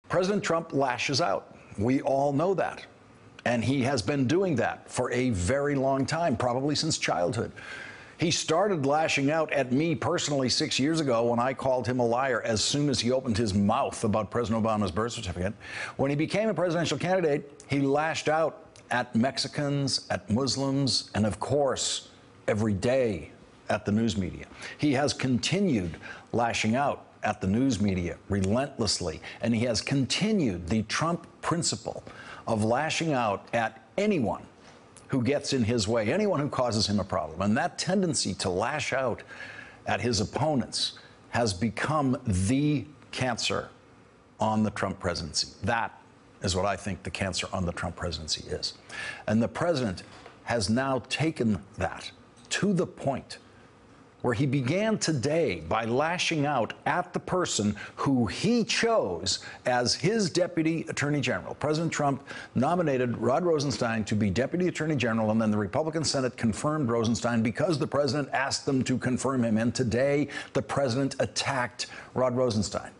President Trump lashes out. We all know that. And he has been doing that for a very long time, probably since childhood. He started lashing out at me personally 6 years ago when I called him a liar as soon as he opened his mouth about President Obama's birth certificate. When he became a presidential candidate, he lashed out at Mexicans, at Muslims, and of course, every day at the news media. He has continued lashing out at the news media relentlessly, and he has continued the Trump principle of lashing out at anyone who gets in his way, anyone who causes him a problem. And that tendency to lash out at his opponents has become the cancer on the Trump presidency. That is what I think the cancer on the Trump presidency is. And the president has now taken that to the point where he began today by lashing out at the person who he chose as his deputy attorney general. President Trump nominated Rod Rosenstein to be deputy attorney general, and then the Republican Senate confirmed Rosenstein because the president asked them to confirm him. And today, the president attacked Rod Rosenstein.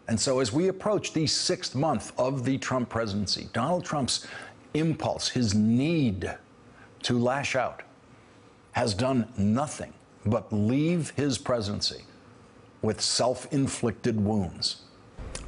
And so as we approach the 6th month of the Trump presidency, Donald Trump's impulse, his need to lash out, has done nothing but leave his presidency with self-inflicted wounds.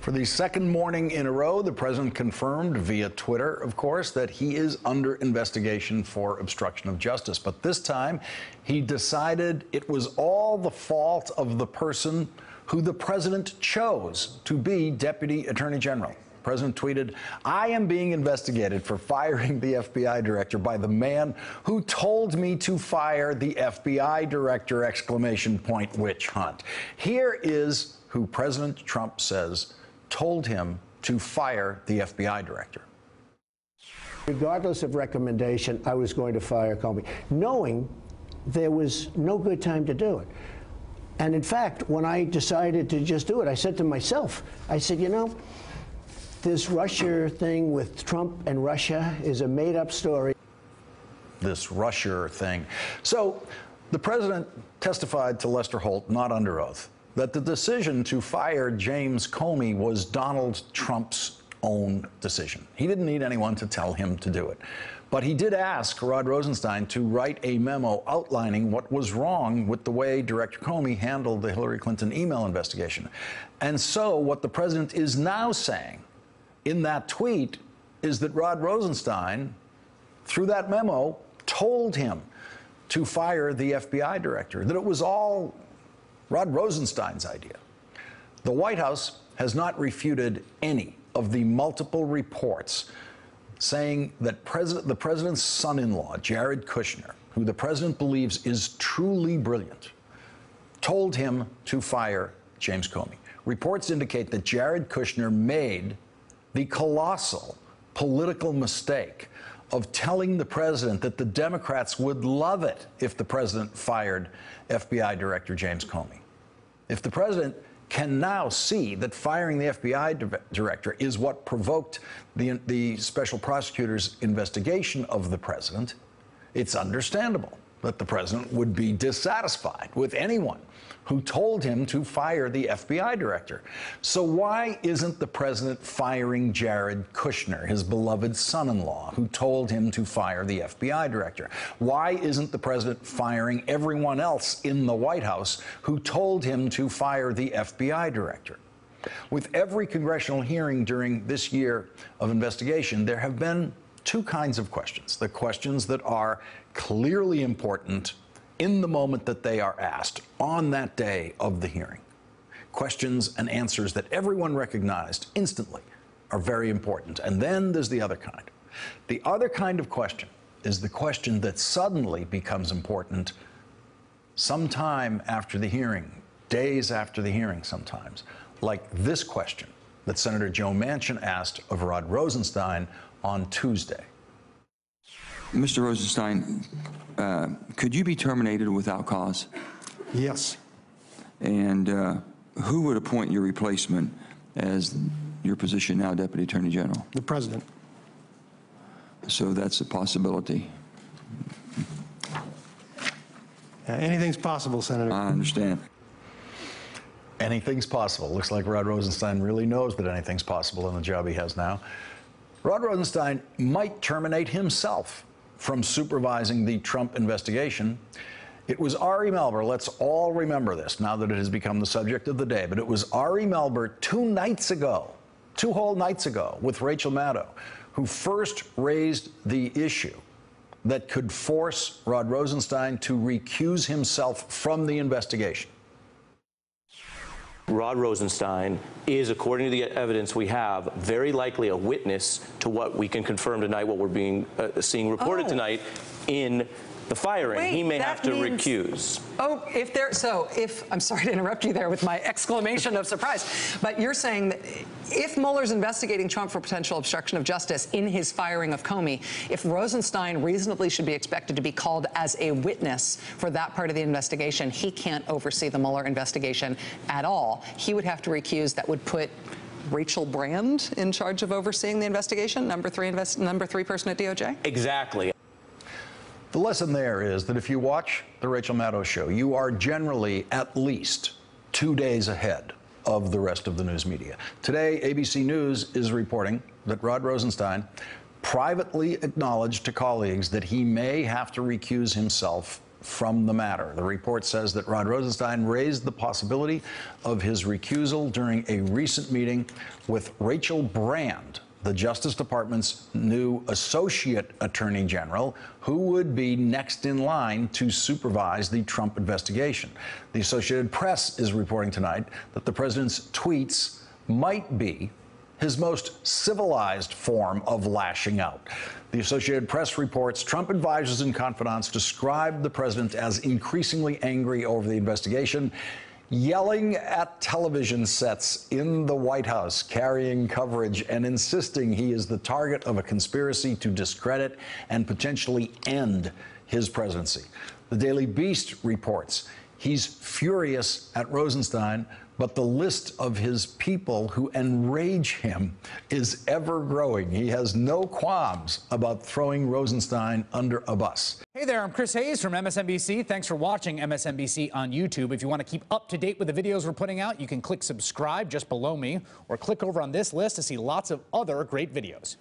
For the second morning in a row, the president confirmed via Twitter, of course, that he is under investigation for obstruction of justice. But this time, he decided it was all the fault of the person who the president chose to be deputy attorney general. The president tweeted, "I am being investigated for firing the FBI director by the man who told me to fire the FBI director, exclamation point, witch hunt." Here is who President Trump says told him to fire the FBI director. Regardless of recommendation, I was going to fire Comey, knowing there was no good time to do it. And in fact, when I decided to just do it, I said to myself, I said, you know, this Russia thing with Trump and Russia is a made-up story. This Russia thing. So the president testified to Lester Holt, not under oath, that the decision to fire James Comey was Donald Trump's own decision. He didn't need anyone to tell him to do it. But he did ask Rod Rosenstein to write a memo outlining what was wrong with the way Director Comey handled the Hillary Clinton email investigation. And so what the president is now saying in that tweet is that Rod Rosenstein, through that memo, told him to fire the FBI director, that it was all Rod Rosenstein's idea. The White House has not refuted any of the multiple reports saying that the president's son-in-law, Jared Kushner, who the president believes is truly brilliant, told him to fire James Comey. Reports indicate that Jared Kushner made the colossal political mistake of telling the president that the Democrats would love it if the president fired FBI Director James Comey. If the president can now see that firing the FBI director is what provoked the special prosecutor's investigation of the president, it's understandable that the president would be dissatisfied with anyone who told him to fire the FBI director. So why isn't the president firing Jared Kushner, his beloved son-in-law, who told him to fire the FBI director? Why isn't the president firing everyone else in the White House who told him to fire the FBI director? With every congressional hearing during this year of investigation, there have been two kinds of questions. The questions that are clearly important in the moment that they are asked on that day of the hearing. Questions and answers that everyone recognized instantly are very important. And then there's the other kind. The other kind of question is the question that suddenly becomes important sometime after the hearing, days after the hearing sometimes, like this question that Senator Joe Manchin asked of Rod Rosenstein on Tuesday. Mr. Rosenstein, could you be terminated without cause? Yes. And who would appoint your replacement as your position now, Deputy Attorney General? The President. So that's a possibility. Anything's possible, Senator. I understand. Anything's possible. Looks like Rod Rosenstein really knows that anything's possible in the job he has now. Rod Rosenstein might terminate himself from supervising the Trump investigation. It was Ari Melber, let's all remember this now that it has become the subject of the day, but it was Ari Melber 2 whole nights ago, with Rachel Maddow, who first raised the issue that could force Rod Rosenstein to recuse himself from the investigation. Rod Rosenstein is, according to the evidence we have, very likely a witness to what we can confirm tonight, what we're seeing reported tonight in the firing. Wait, he may have to means, recuse. Oh, if I'm sorry to interrupt you there with my exclamation of surprise, but you're saying that if Mueller's investigating Trump for potential obstruction of justice in his firing of Comey, if Rosenstein reasonably should be expected to be called as a witness for that part of the investigation, he can't oversee the Mueller investigation at all. He would have to recuse. That would put Rachel Brand in charge of overseeing the investigation, number three person at DOJ? Exactly. The lesson there is that if you watch the Rachel Maddow show, you are generally at least 2 days ahead of the rest of the news media. Today, ABC News is reporting that Rod Rosenstein privately acknowledged to colleagues that he may have to recuse himself from the matter. The report says that Rod Rosenstein raised the possibility of his recusal during a recent meeting with Rachel Brand, the Justice Department's new Associate Attorney General, who would be next in line to supervise the Trump investigation. The Associated Press is reporting tonight that the president's tweets might be his most civilized form of lashing out. The Associated Press reports Trump advisors and confidants described the president as increasingly angry over the investigation, yelling at television sets in the White House, carrying coverage and insisting he is the target of a conspiracy to discredit and potentially end his presidency. The Daily Beast reports he's furious at Rosenstein, but the list of his people who enrage him is ever growing. He has no qualms about throwing Rosenstein under a bus. Hey there, I'm Chris Hayes from MSNBC. Thanks for watching MSNBC on YouTube. If you want to keep up to date with the videos we're putting out, you can click subscribe just below me or click over on this list to see lots of other great videos.